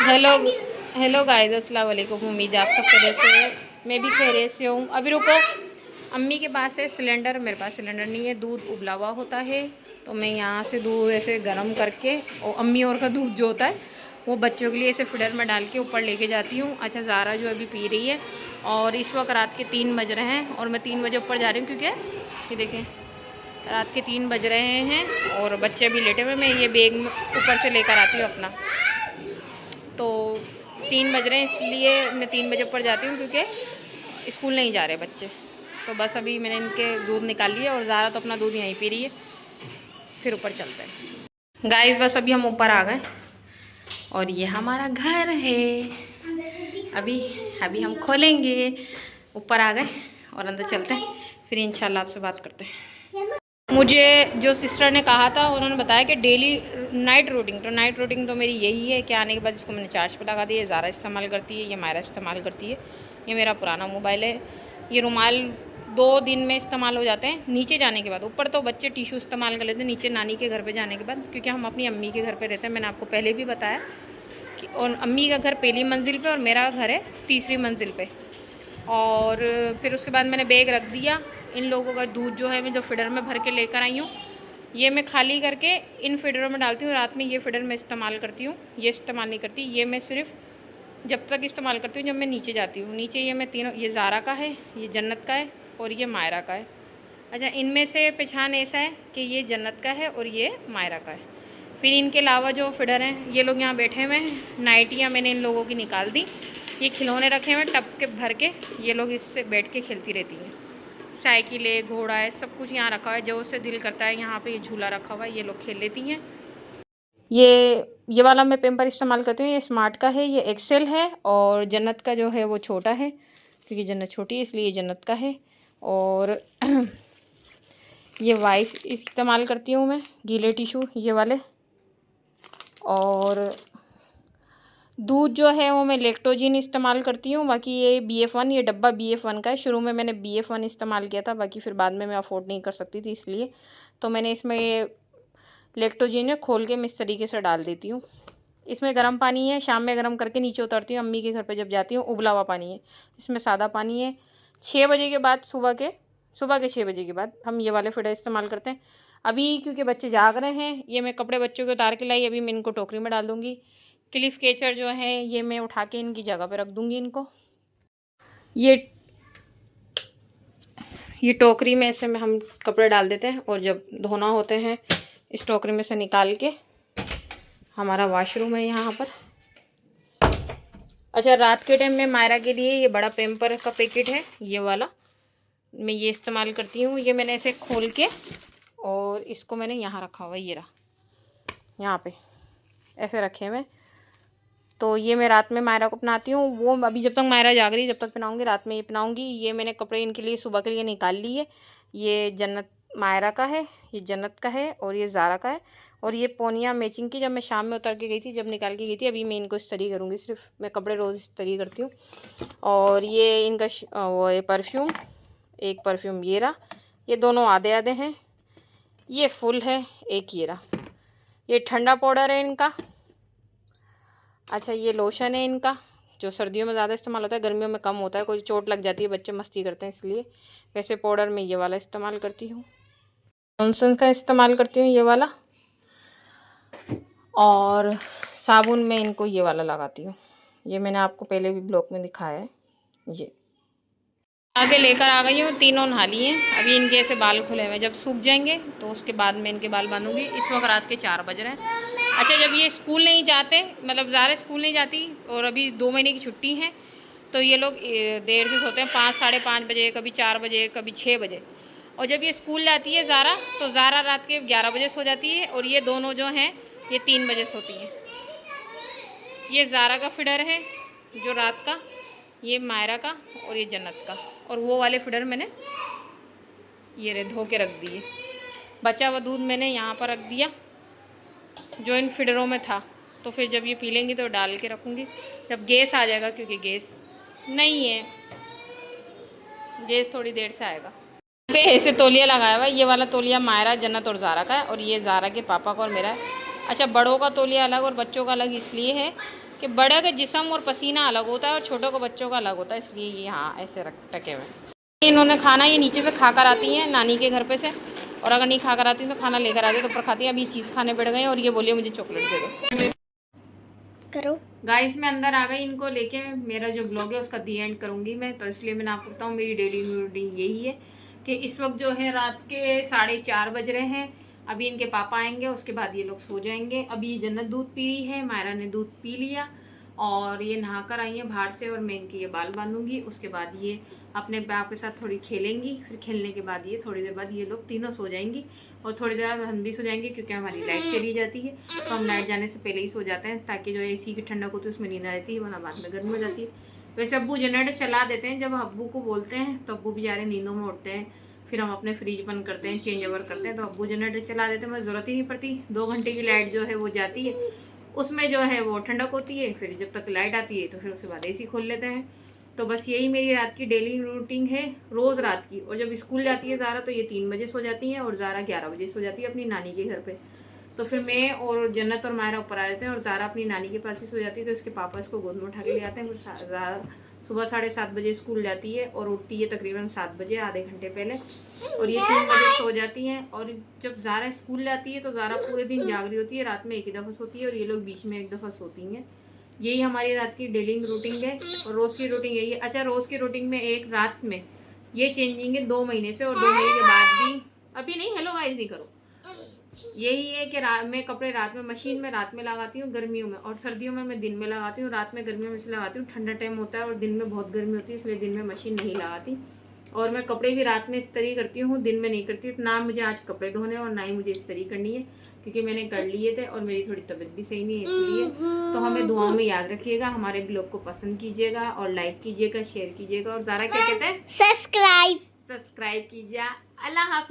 Hello hello guys, अस्सलाम वालेकुम। उम्मीद है आप सब खैरियत से हो। मैं भी खैरियत से हूँ। अभी रुको, अम्मी के पास है सिलेंडर, मेरे पास सिलेंडर नहीं है। दूध उबला हुआ होता है तो मैं यहाँ से दूध ऐसे गर्म करके, और अम्मी और का दूध जो होता है वो बच्चों के लिए ऐसे फिडर में डाल के ऊपर लेके जाती हूँ। अच्छा, ज़ारा जो अभी पी रही है, और इस वक्त रात के 3 बज रहे हैं और मैं 3 बजे ऊपर जा रही हूँ, क्योंकि ये देखें रात के 3 बज रहे हैं और बच्चे भी लेटे हुए। मैं ये बैग ऊपर से लेकर आती हूँ अपना, तो 3 बज रहे हैं इसलिए मैं 3 बजे ऊपर जाती हूँ, क्योंकि स्कूल नहीं जा रहे बच्चे। तो बस अभी मैंने इनके दूध निकाल लिया और ज़ारा तो अपना दूध यहीं पी रही है। फिर ऊपर चलते हैं गाइस। बस अभी हम ऊपर आ गए और ये हमारा घर है। अभी अभी हम खोलेंगे। ऊपर आ गए और अंदर चलते हैं, फिर इंशाल्लाह आपसे बात करते हैं। मुझे जो सिस्टर ने कहा था, उन्होंने बताया कि डेली नाइट रूटीन तो मेरी यही है कि आने के बाद इसको मैंने चार्ज पे लगा दिया। ज़ारा इस्तेमाल करती है, ये मायरा इस्तेमाल करती है। ये मेरा पुराना मोबाइल है। ये रुमाल 2 दिन में इस्तेमाल हो जाते हैं नीचे जाने के बाद। ऊपर तो बच्चे टिशू इस्तेमाल कर लेते हैं, नीचे नानी के घर पर जाने के बाद, क्योंकि हम अपनी अम्मी के घर पर रहते हैं। मैंने आपको पहले भी बताया कि और अम्मी का घर पहली मंजिल पर और मेरा घर है तीसरी मंजिल पर। और फिर उसके बाद मैंने बैग रख दिया। इन लोगों का दूध जो है मैं जो फीडर में भर के लेकर आई हूँ, ये मैं खाली करके इन फीडरों में डालती हूँ। रात में ये फीडर मैं इस्तेमाल करती हूँ, ये इस्तेमाल नहीं करती। ये मैं सिर्फ जब तक इस्तेमाल करती हूँ जब मैं नीचे जाती हूँ। नीचे ये मैं तीनों, ये ज़ारा का है, ये जन्नत का है और ये मायरा का है। अच्छा, इनमें से पहचान ऐसा है कि ये जन्नत का है और ये मायरा का है। फिर इनके अलावा जो फीडर हैं, ये लोग यहाँ बैठे हुए हैं। नाइटियाँ मैंने इन लोगों की निकाल दी। ये खिलौने रखे हुए टब के भर के, ये लोग इससे बैठ के खेलती रहती हैं। साइकिल है, घोड़ा है, सब कुछ यहाँ रखा है। जो उससे दिल करता है यहाँ पे ये झूला रखा हुआ है, ये लोग खेल लेती हैं। ये वाला मैं पेम्पर इस्तेमाल करती हूँ, ये स्मार्ट का है, ये एक्सेल है। और जन्नत का जो है वो छोटा है, क्योंकि जन्नत छोटी है इसलिए ये जन्नत का है। और ये वाइफ इस्तेमाल करती हूँ मैं, गीले टिशू ये वाले। और दूध जो है वो मैं लैक्टोजिन इस्तेमाल करती हूँ। बाकी ये BF1, ये डब्बा BF1 का है। शुरू में मैंने BF1 इस्तेमाल किया था, बाकी फिर बाद में मैं अफोर्ड नहीं कर सकती थी, इसलिए तो मैंने इसमें ये लैक्टोजिन है खोल के मैं इस तरीके से डाल देती हूँ। इसमें गर्म पानी है, शाम में गर्म करके नीचे उतरती हूँ। अम्मी के घर पर जब जाती हूँ उबला हुआ पानी है, इसमें सादा पानी है। 6 बजे के बाद, सुबह के 6 बजे के बाद हम ये वाले फिल्टर इस्तेमाल करते हैं। अभी क्योंकि बच्चे जाग रहे हैं, ये मैं कपड़े बच्चों के उतार के लाई। अभी मैं इनको टोकरी में डाल दूँगी। क्लिफ केचर जो है ये मैं उठा के इनकी जगह पे रख दूँगी इनको। ये टोकरी में ऐसे में हम कपड़े डाल देते हैं, और जब धोना होते हैं इस टोकरी में से निकाल के, हमारा वॉशरूम है यहाँ पर। अच्छा, रात के टाइम में मायरा के लिए ये बड़ा पेम्पर का पैकेट है, ये वाला मैं ये इस्तेमाल करती हूँ। ये मैंने ऐसे खोल के और इसको मैंने यहाँ रखा हुआ है, ये रहा यहाँ पे ऐसे रखे हुए। तो ये मैं रात में मायरा को पहनाती हूँ। वो अभी जब तक मायरा जाग रही है जब तक पहनाऊँगी, रात में ये पहनाऊँगी। ये मैंने कपड़े इनके लिए सुबह के लिए निकाल ली है। ये जन्नत मायरा का है, ये जन्नत का है और ये ज़ारा का है। और ये पोनिया मैचिंग की जब मैं शाम में उतर के गई थी, जब निकाल के गई थी। अभी मैं इनको इस्त्री करूँगी, सिर्फ मैं कपड़े रोज़ इस्त्री करती हूँ। और ये इनका वो ये परफ्यूम, एक परफ्यूम ये रहा, ये दोनों आधे आधे हैं। ये फुल है, एक ये रहा। ये ठंडा पाउडर है इनका। अच्छा, ये लोशन है इनका, जो सर्दियों में ज़्यादा इस्तेमाल होता है, गर्मियों में कम होता है, कोई चोट लग जाती है, बच्चे मस्ती करते हैं इसलिए। वैसे पाउडर में ये वाला इस्तेमाल करती हूँ, जॉनसन का इस्तेमाल करती हूँ ये वाला। और साबुन में इनको ये वाला लगाती हूँ, ये मैंने आपको पहले भी ब्लॉग में दिखाया है। ये आगे लेकर आ गई हूँ, तीनों नहा लिए हैं। अभी इनके ऐसे बाल खुले हुए, जब सूख जाएंगे तो उसके बाद मैं इनके बाल बांधूंगी। इस वक्त रात के 4 बज रहे हैं। अच्छा, जब ये स्कूल नहीं जाते, मतलब ज़ारा स्कूल नहीं जाती और अभी 2 महीने की छुट्टी है, तो ये लोग देर से सोते हैं, 5 साढ़े 5 बजे, कभी 4 बजे, कभी 6 बजे। और जब ये स्कूल जाती है ज़ारा, तो ज़ारा रात के 11 बजे सो जाती है, और ये दोनों जो हैं ये 3 बजे सोती हैं। ये ज़ारा का फिडर है जो रात का, ये मायरा का और ये जन्नत का। और वो वाले फिडर मैंने ये धो के रख दिए। बचा हुआ दूध मैंने यहाँ पर रख दिया जो इन फिडरों में था। तो फिर जब ये पी लेंगी तो डाल के रखूँगी जब गैस आ जाएगा, क्योंकि गैस नहीं है, गैस थोड़ी देर से आएगा। पे ऐसे तौलिया लगाया हुआ है। ये वाला तौलिया मायरा, जन्नत और ज़ारा का है, और ये ज़ारा के पापा का और मेरा है। अच्छा, बड़ों का तौलिया अलग और बच्चों का अलग इसलिए है कि बड़े का जिस्म और पसीना अलग होता है और छोटों को बच्चों का अलग होता है, इसलिए ये यहाँ ऐसे टके हुए। इन्होंने खाना ये नीचे से खा कर आती हैं नानी के घर पे से, और अगर नहीं खा कर आती तो खाना लेकर आती है तो ऊपर खाती है। अभी चीज़ खाने बैठ गए और ये बोलिए मुझे चॉकलेट दे दो। करो गाइस मैं अंदर आ गई इनको लेके, मेरा जो ब्लॉग है उसका दी एंड करूँगी मैं, तो इसलिए मैंने आपको बताऊँ मेरी डेली रूटीन यही है कि इस वक्त जो है रात के 4:30 बज रहे हैं। अभी इनके पापा आएंगे, उसके बाद ये लोग सो जाएंगे। अभी जन्नत दूध पी रही है, मायरा ने दूध पी लिया और ये नहा कर आई है बाहर से, और मैं इनके ये बाल बांधूंगी। उसके बाद ये अपने बाप के साथ थोड़ी खेलेंगी, फिर खेलने के बाद ये थोड़ी देर बाद ये लोग तीनों सो जाएंगी और थोड़ी देर बाद हम भी सो जाएंगे, क्योंकि हमारी लाइट चली जाती है तो हम लाइट जाने से पहले ही सो जाते हैं, ताकि जो एसी की ठंडक होती है उसमें नींद आती है, वरना बाद में गर्म हो जाती है। वैसे अब्बू जनरेटर चला देते हैं, जब अब्बू को बोलते हैं तो अब्बू बेचारे नींदों में उठते हैं, फिर हम अपने फ्रिज बंद करते हैं, चेंज ओवर करते हैं, तो अब्बू जनरेटर चला देते हैं, मुझे ज़रूरत ही नहीं पड़ती। 2 घंटे की लाइट जो है वो जाती है, उसमें जो है वो ठंडक होती है, फिर जब तक लाइट आती है तो फिर उसके बाद एसी खोल लेते हैं। तो बस यही मेरी रात की डेली रूटीन है, रोज़ रात की। और जब स्कूल जाती है ज़ारा तो ये 3 बजे सो जाती हैं और ज़ारा 11 बजे सो जाती है अपनी नानी के घर पे। तो फिर मैं और जन्नत और मायरा ऊपर आ जाते हैं और ज़ारा अपनी नानी के पास ही सो जाती है, तो इसके पापा इसको गोद में उठा के ले आते हैं। फिर ज़ारा सुबह 7:30 बजे स्कूल जाती है और उठती है तकरीबन 7 बजे, आधे घंटे पहले, और ये 3 बजे सो जाती हैं। और जब ज़ारा स्कूल जाती है तो ज़ारा पूरे दिन जाग रही होती है, रात में एक ही दफ़ा सोती है और ये लोग बीच में एक दफ़ा सोती हैं। यही हमारी रात की डेली रूटीन है और रोज़ की रूटीन यही है। अच्छा, रोज़ की रूटीन में एक रात में ये चेंजिंग है 2 महीने से, और 2 महीने के बाद भी अभी नहीं, हेलो गाइस नहीं करो, यही है कि रात में कपड़े रात में मशीन में रात में लगाती हूँ गर्मियों में, और सर्दियों में मैं दिन में लगाती हूँ। रात में गर्मियों में इसलिए लगाती हूँ ठंडा टाइम होता है और दिन में बहुत गर्मी होती है, इसलिए दिन में मशीन नहीं लगाती। और मैं कपड़े भी रात में इस्त्री करती हूँ, दिन में नहीं करती। ना मुझे आज कपड़े धोने और ना ही मुझे इस्त्री करनी है, क्योंकि मैंने कर लिए थे और मेरी थोड़ी तबीयत भी सही नहीं है इसलिए। तो हमें दुआओं में याद रखिएगा, हमारे ब्लॉग को पसंद कीजिएगा और लाइक कीजिएगा, शेयर कीजिएगा, और ज़ारा क्या कहते हैं, सब्सक्राइब कीजिए। अल्लाह हाफिज़।